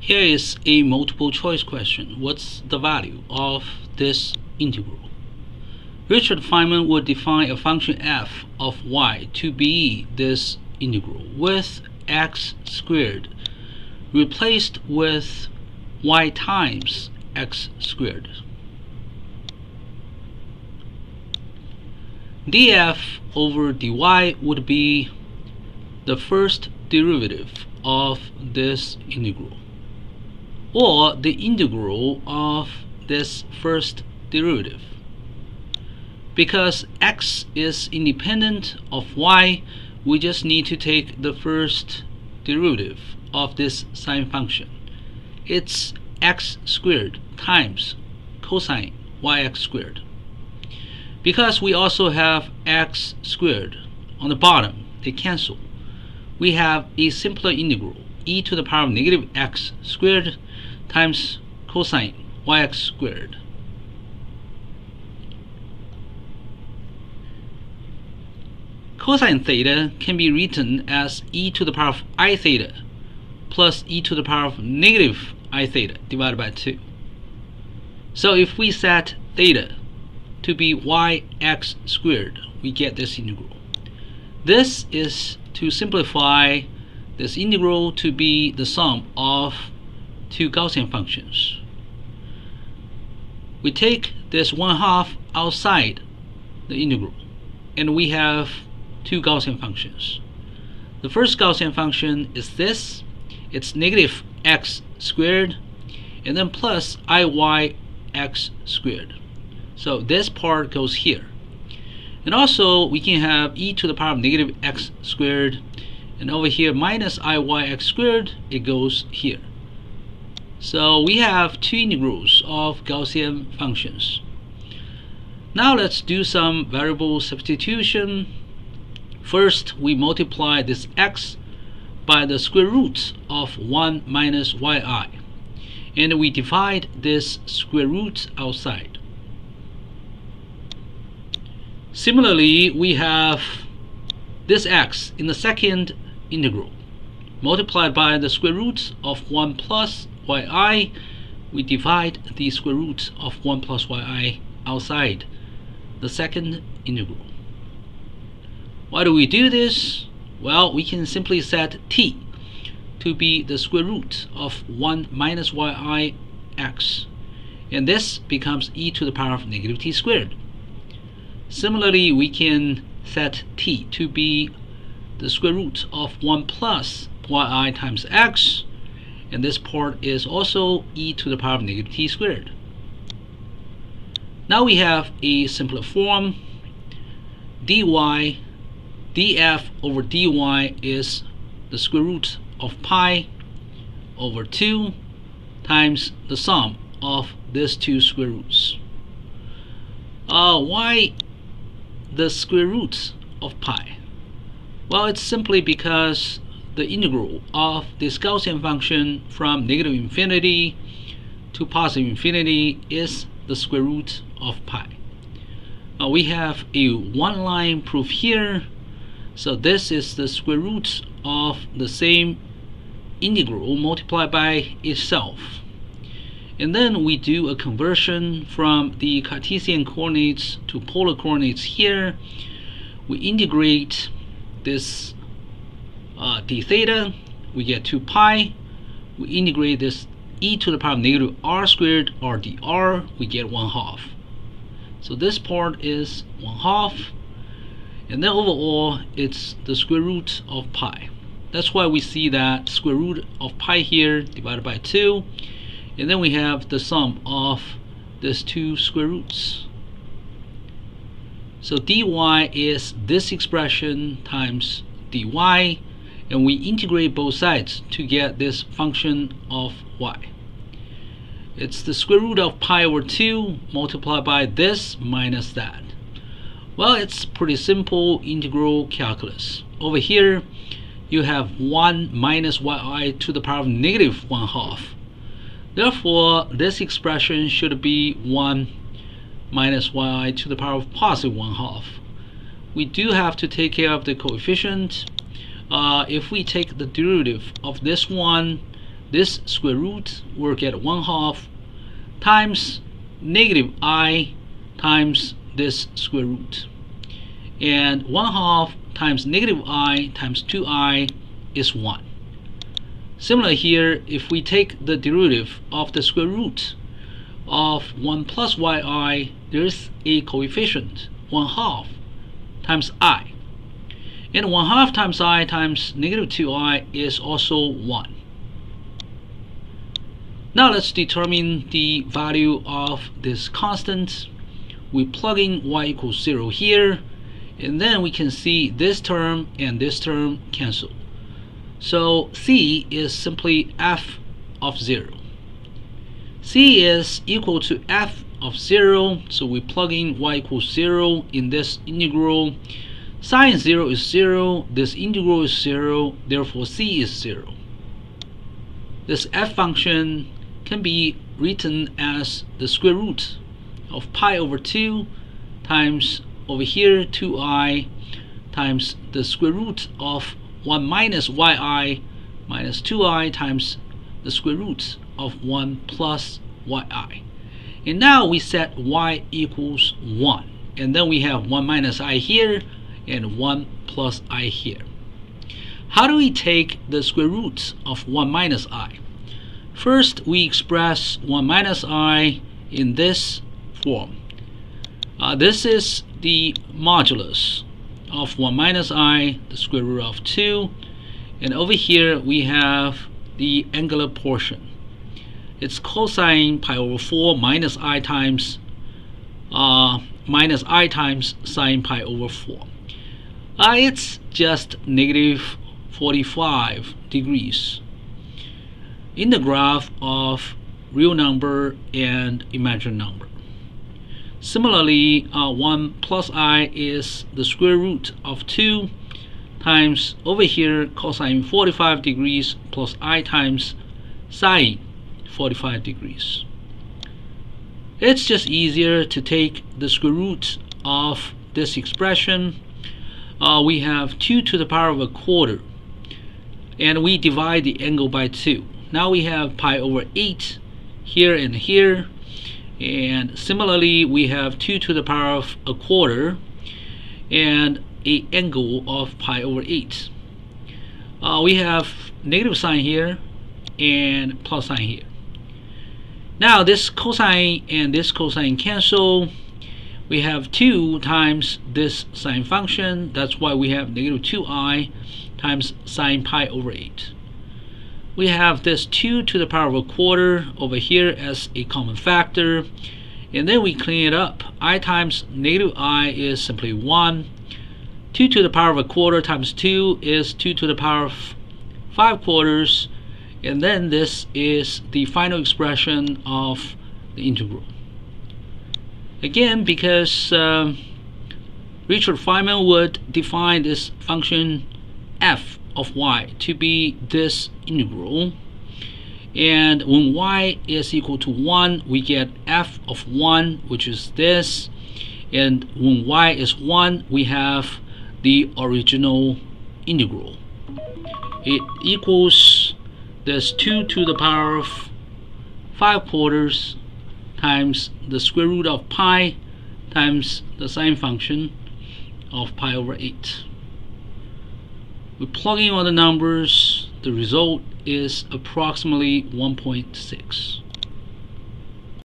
Here is a multiple choice question. What's the value of this integral? Richard Feynman would define a function f of y to be this integral with x squared replaced with y times x squared. df over dy would be the first derivative of this integral, or the integral of this first derivative. Because x is independent of y, we just need to take the first derivative of this sine function. It's x squared times cosine yx squared. Because we also have x squared on the bottom, they cancel. We have a simpler integral, e to the power of negative x squared times cosine yx squared. Cosine theta can be written as e to the power of I theta plus e to the power of negative I theta divided by 2. So if we set theta to be yx squared, we get this integral. This is to simplify this integral to be the sum of two Gaussian functions. We take this 1/2 outside the integral, and we have two Gaussian functions. The first Gaussian function is this. It's negative x squared and then plus iyx squared. So this part goes here. And also we can have e to the power of negative x squared, and over here minus iyx squared, it goes here. So we have two integrals of Gaussian functions. Now let's do some variable substitution. First, we multiply this x by the square root of 1 minus yi, and we divide this square root outside. Similarly, we have this x in the second integral multiplied by the square root of 1 plus yi. We divide the square root of 1 plus yi outside the second integral. Why do we do this? Well, we can simply set t to be the square root of 1 minus yi x, and this becomes e to the power of negative t squared. Similarly, we can set t to be the square root of 1 plus yi times x, and this part is also e to the power of negative t squared. Now we have a simpler form. df over dy is the square root of pi over 2 times the sum of these two square roots. Why the square root of pi? Well, it's simply because the integral of this Gaussian function from negative infinity to positive infinity is the square root of pi. We have a one-line proof here. So this is the square root of the same integral multiplied by itself. And then we do a conversion from the Cartesian coordinates to polar coordinates here. We integrate this d theta, we get 2 pi. We integrate this e to the power of negative r squared, r dr, we get 1/2. So this part is 1/2. And then overall, it's the square root of pi. That's why we see that square root of pi here divided by 2. And then we have the sum of these two square roots. So dy is this expression times dy, and we integrate both sides to get this function of y. It's the square root of pi over 2 multiplied by this minus that. Well, it's pretty simple integral calculus. Over here, you have 1 minus yi to the power of negative 1/2. Therefore, this expression should be 1 minus yi to the power of positive 1/2. We do have to take care of the coefficient. If we take the derivative of this one, this square root will get 1/2 times negative I times this square root. And 1/2 times negative I times 2I is 1. Similar here, if we take the derivative of the square root of 1 plus yi, there's a coefficient 1/2 times I. And 1/2 times I times negative 2i is also 1. Now let's determine the value of this constant. We plug in y equals 0 here, and then we can see this term and this term cancel. So c is simply f of 0. C is equal to f of 0, so we plug in y equals 0 in this integral. Sine 0 is 0, this integral is 0, therefore c is 0. This f function can be written as the square root of pi over 2 times over here 2i times the square root of 1 minus yi minus 2i times the square root of 1 plus yi. And now we set y equals 1, and then we have 1 minus I here and 1 plus I here. How do we take the square root of 1 minus I? First, we express 1 minus I in this form. This is the modulus of 1 minus I, the square root of 2. And over here we have the angular portion. It's cosine pi over 4 minus I times sine pi over 4. It's just negative 45 degrees in the graph of real number and imaginary number. Similarly, 1 plus I is the square root of 2 times over here cosine 45 degrees plus I times sine 45 degrees. It's just easier to take the square root of this expression. We have 2 to the power of a quarter, and we divide the angle by 2. Now we have pi over 8 here and here, and similarly we have 2 to the power of a quarter and an angle of pi over 8. We have negative sign here and plus sign here. Now this cosine and this cosine cancel. We have 2 times this sine function. That's why we have negative 2i times sine pi over 8. We have this 2 to the power of a quarter over here as a common factor, and then we clean it up. I times negative I is simply 1. 2 to the power of a quarter times 2 is 2 to the power of 5 quarters, and then this is the final expression of the integral. Again, because Richard Feynman would define this function f of y to be this integral, and when y is equal to 1 we get f of 1, which is this, and when y is 1 we have the original integral. It equals this 2 to the power of 5 quarters times the square root of pi times the sine function of pi over 8. We're plugging all the numbers. The result is approximately 1.6.